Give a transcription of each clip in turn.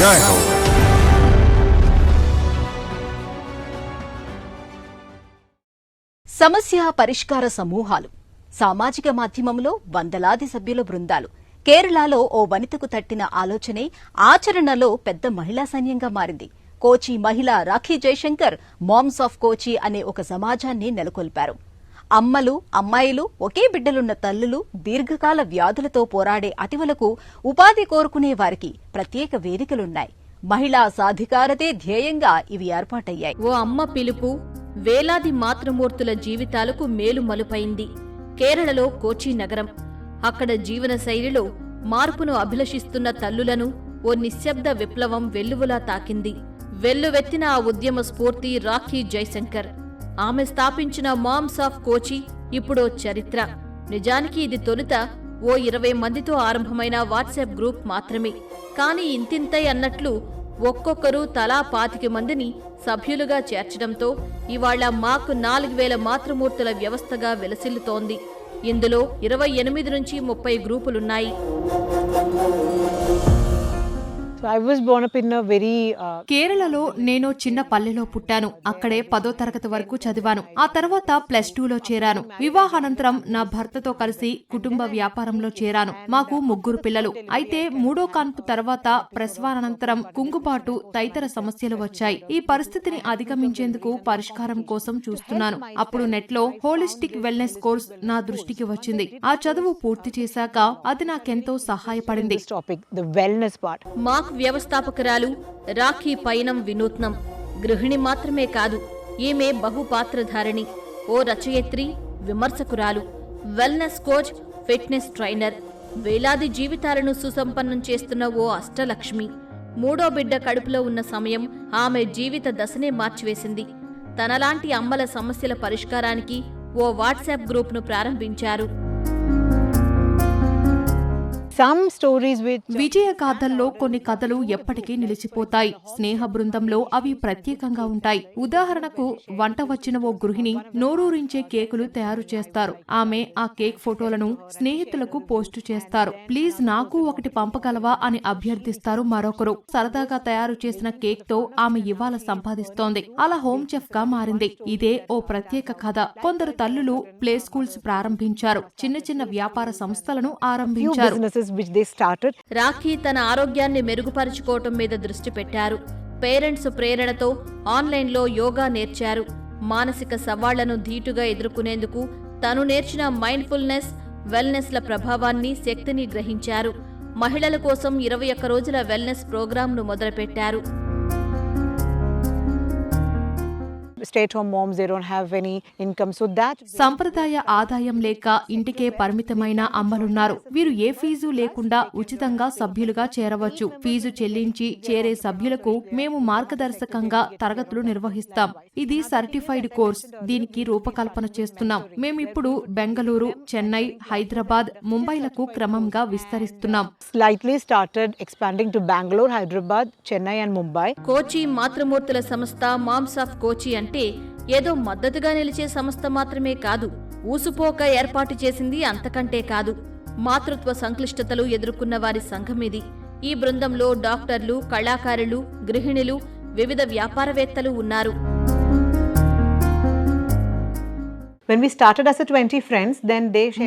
जय हो। సమస్య పరిష్కార సమూహాలు, సామాజిక మాధ్యమంలో వందలాది సభ్యుల బృందాలు. కేరళలో ఓ వనితకు తట్టిన ఆలోచనే ఆచరణలో పెద్ద మహిళా సైన్యంగా మారింది. కోచి మహిళ రాఖీ జయశంకర్ మామ్స్ ఆఫ్ కోచి అనే ఒక సమాజాన్ని నెలకొల్పారు. అమ్మలు, అమ్మాయిలు, ఒకే బిడ్డలున్న తల్లులు, దీర్ఘకాల వ్యాధులతో పోరాడే అతివలకు ఉపాధి కోరుకునే వారికి ప్రత్యేక వేదికలున్నాయి. మహిళా సాధికారతే ధ్యేయంగా ఇవి ఏర్పాటయ్యాయి. ఓ అమ్మ పిలుపు వేలాది మాతృమూర్తుల జీవితాలకు మేలు మలుపైంది. కేరళలో కోచి నగరం. అక్కడ జీవన శైలిలో మార్పును అభిలషిస్తున్న తల్లులను ఓ నిశ్శబ్ద విప్లవం వెల్లువలా తాకింది. వెల్లువెత్తిన ఆ ఉద్యమ స్ఫూర్తి రాఖీ జయశంకర్. ఆమె స్థాపించిన మామ్స్ ఆఫ్ కోచి ఇప్పుడో చరిత్ర. నిజానికి ఇది తొలుత ఓ 20 మందితో ఆరంభమైన వాట్సాప్ గ్రూప్ మాత్రమే. కానీ ఇంతింతై అన్నట్లు ఒక్కొక్కరు తలా 25 మందిని సభ్యులుగా చేర్చడంతో ఇవాళ మాకు 4000 మాతృమూర్తుల వ్యవస్థగా వెలసిల్లుతోంది. ఇందులో 28 నుంచి 30 గ్రూపులున్నాయి. కేరళలో నేను చిన్న పల్లెలో పుట్టాను. అక్కడే 10వ తరగతి వరకు చదివాను. ఆ తర్వాత +2లో చేరాను. వివాహానంతరం నా భర్తతో కలిసి కుటుంబ వ్యాపారంలో చేరాను. మాకు 3 పిల్లలు. అయితే 3వ కాన్పు తర్వాత ప్రసవానంతరం కుంగుబాటు తదితర సమస్యలు వచ్చాయి. ఈ పరిస్థితిని అధిగమించేందుకు పరిష్కారం కోసం చూస్తున్నాను. అప్పుడు నెట్లో హోలిస్టిక్ వెల్నెస్ కోర్స్ నా దృష్టికి వచ్చింది. ఆ చదువు పూర్తి చేశాక అది నాకెంతో సహాయపడింది. మాక్ వ్యవస్థాపకురాలు రాఖీ పయనం వినూత్నం. గృహిణి మాత్రమే కాదు, ఈమె బహుపాత్రధారిణి. ఓ రచయిత్రి, విమర్శకురాలు, వెల్నెస్ కోచ్, ఫిట్నెస్ ట్రైనర్. వేలాది జీవితాలను సుసంపన్నం చేస్తున్న ఓ అష్టలక్ష్మి. 3వ బిడ్డ కడుపులో ఉన్న సమయం ఆమె జీవిత దశనే మార్చివేసింది. తనలాంటి అమ్మల సమస్యల పరిష్కారానికి ఓ వాట్సాప్ గ్రూప్ను ప్రారంభించారు. విజయ గాథల్లో కొన్ని కథలు ఎప్పటికీ నిలిచిపోతాయి. స్నేహ బృందంలో అవి ప్రత్యేకంగా ఉంటాయి. ఉదాహరణకు వంట వచ్చిన ఓ గృహిణి నోరూరించే కేకులు తయారు చేస్తారు. ఆమె ఆ కేక్ ఫోటోలను స్నేహితులకు పోస్టు చేస్తారు. ప్లీజ్ నాకు ఒకటి పంపగలవా అని అభ్యర్థిస్తారు మరొకరు. సరదాగా తయారు చేసిన కేక్ తో ఆమె ఇవాళ సంపాదిస్తోంది. అలా హోమ్ చెఫ్ గా మారింది. ఇదే ఓ ప్రత్యేక కథ. కొందరు తల్లులు ప్లే స్కూల్స్ ప్రారంభించారు. చిన్న చిన్న వ్యాపార సంస్థలను ఆరంభించారు. రాఖీ తన ఆరోగ్యాన్ని మెరుగుపరుచుకోవటం మీద దృష్టి పెట్టారు. పేరెంట్స్ ప్రేరణతో ఆన్లైన్లో యోగా నేర్చారు. మానసిక సవాళ్లను ధీటుగా ఎదుర్కొనేందుకు తను నేర్చిన మైండ్ఫుల్నెస్, వెల్నెస్ల ప్రభావాన్ని, శక్తిని గ్రహించారు. మహిళల కోసం 21 రోజుల వెల్నెస్ ప్రోగ్రాంను మొదలుపెట్టారు. సంప్రదాయ ఆదాయం లేక ఇంటికే పరిమితమైన అమ్మలున్నారు. వీరు ఏ ఫీజు లేకుండా ఉచితంగా సభ్యులుగా చేరవచ్చు. ఫీజు చెల్లించి చేరే సభ్యులకు మేము మార్గదర్శకంగా తరగతులు నిర్వహిస్తాం. ఇది సర్టిఫైడ్ కోర్స్. దీనికి రూపకల్పన చేస్తున్నాం. మేమిప్పుడు బెంగళూరు, చెన్నై, హైదరాబాద్, ముంబైలకు క్రమంగా విస్తరిస్తున్నాం. కోచి మాతృమూర్తుల సంస్థ మామ్స్ ఆఫ్ కోచి అంటే ఏదో మద్దతుగా నిలిచే సంస్థ మాత్రమే కాదు. ఊసుపోక ఏర్పాటు చేసింది అంతకంటే కాదు. మాతృత్వ సంక్లిష్టతలు ఎదుర్కొన్న వారి సంఘమిది. ఈ బృందంలో డాక్టర్లు, కళాకారులు, గృహిణులు, వివిధ వ్యాపారవేత్తలు ఉన్నారు.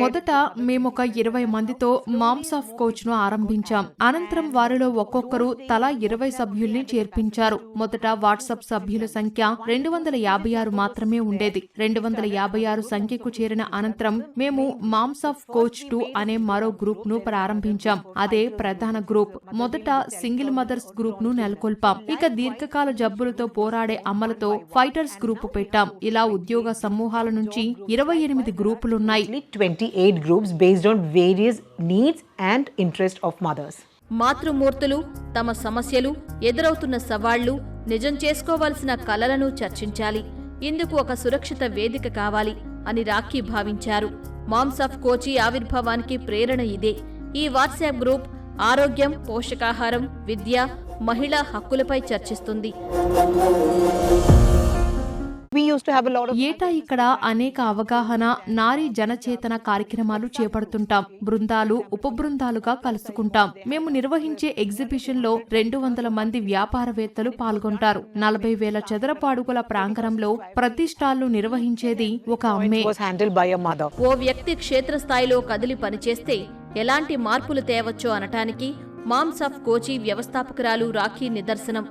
మొదట మేమొక 20 మందితో మామ్స్ ఆఫ్ కోచ్ ను ఆరంభించాం. అనంతరం వారిలో ఒక్కొక్కరు తలా 20 సభ్యుల్ని చేర్పించారు. మొదట వాట్సాప్ సభ్యుల సంఖ్య 256 మాత్రమే ఉండేది. 256 సంఖ్యకు చేరిన అనంతరం మేము మామ్స్ ఆఫ్ కోచ్ 2 అనే మరో గ్రూప్ ను ప్రారంభించాం. అదే ప్రధాన గ్రూప్. మొదట సింగిల్ మదర్స్ గ్రూప్ ను నెలకొల్పాం. ఇక దీర్ఘకాల జబ్బులతో పోరాడే అమ్మలతో ఫైటర్స్ గ్రూప్ పెట్టాం. ఇలా ఉద్యోగ సమూహాల నుంచి 28 గ్రూపులున్నాయి. 28 groups based on various needs and interest of mothers. మాతృమూర్తులు తమ సమస్యలు, ఎదురవుతున్న సవాళ్లు, నిజం చేసుకోవాల్సిన కలలను చర్చించాలి. ఇందుకు ఒక సురక్షిత వేదిక కావాలి అని రాఖీ భావించారు. మామ్స్ ఆఫ్ కోచి ఆవిర్భావానికి ప్రేరణ ఇదే. ఈ వాట్సాప్ గ్రూప్ ఆరోగ్యం, పోషకాహారం, విద్య, మహిళా హక్కులపై చర్చిస్తుంది. We used to have a lot of ఏటా ఇక్కడ అనేక అవగాహన నారీ జనచేతన కార్యక్రమాలు చేపడుతుంటాం. బృందాలు ఉప బృందాలుగా కలుసుకుంటాం. మేము నిర్వహించే ఎగ్జిబిషన్ లో 200 మంది వ్యాపారవేత్తలు పాల్గొంటారు. 40,000 చదరపు అడుగుల ప్రాంగణంలో ప్రతి స్టాల్ను నిర్వహించేది ఒక అమ్మే. was handled by a mother. ఓ వ్యక్తి క్షేత్రస్థాయిలో కదిలి పనిచేస్తే ఎలాంటి మార్పులు తేవచ్చో అనటానికి మామ్స్ ఆఫ్ కోచి వ్యవస్థాపకురాలు రాఖీ నిదర్శనం.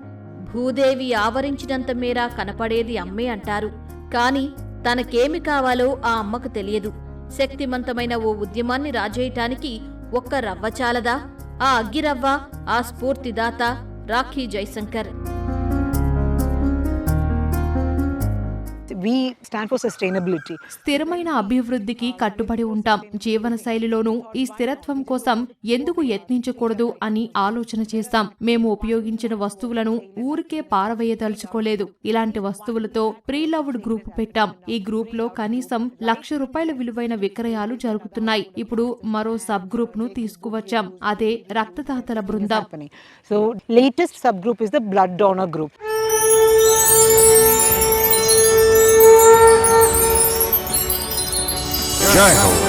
భూదేవి ఆవరించినంత మేర కనపడేది అమ్మే అంటారు. కాని తనకేమి కావాలో ఆ అమ్మకు తెలియదు. శక్తిమంతమైన ఓ ఉద్యమాన్ని రాజేయటానికి ఒక్క రవ్వ చాలదా? ఆ అగ్గిరవ్వ, ఆ స్ఫూర్తిదాత Rakhi Jaishankar. We stand for sustainability. స్థిరమైన అభివృద్ధికి కట్టుబడి ఉంటాం. జీవన శైలిలోనూ ఈ స్థిరత్వం కోసం ఎందుకు యత్నించకూడదు అని ఆలోచన చేస్తాం. మేము ఉపయోగించిన వస్తువులను ఊరికే పారవేయదలుచుకోలేదు. ఇలాంటి వస్తువులతో ప్రీలవ్డ్ గ్రూప్ పెట్టాం. ఈ గ్రూప్ లో కనీసం ₹1,00,000 విలువైన విక్రయాలు జరుగుతున్నాయి. ఇప్పుడు మరో సబ్ గ్రూప్ ను తీసుకువచ్చాం. అదే రక్తదాతల బృందం. So latest subgroup is the blood donor group. Jai Ho.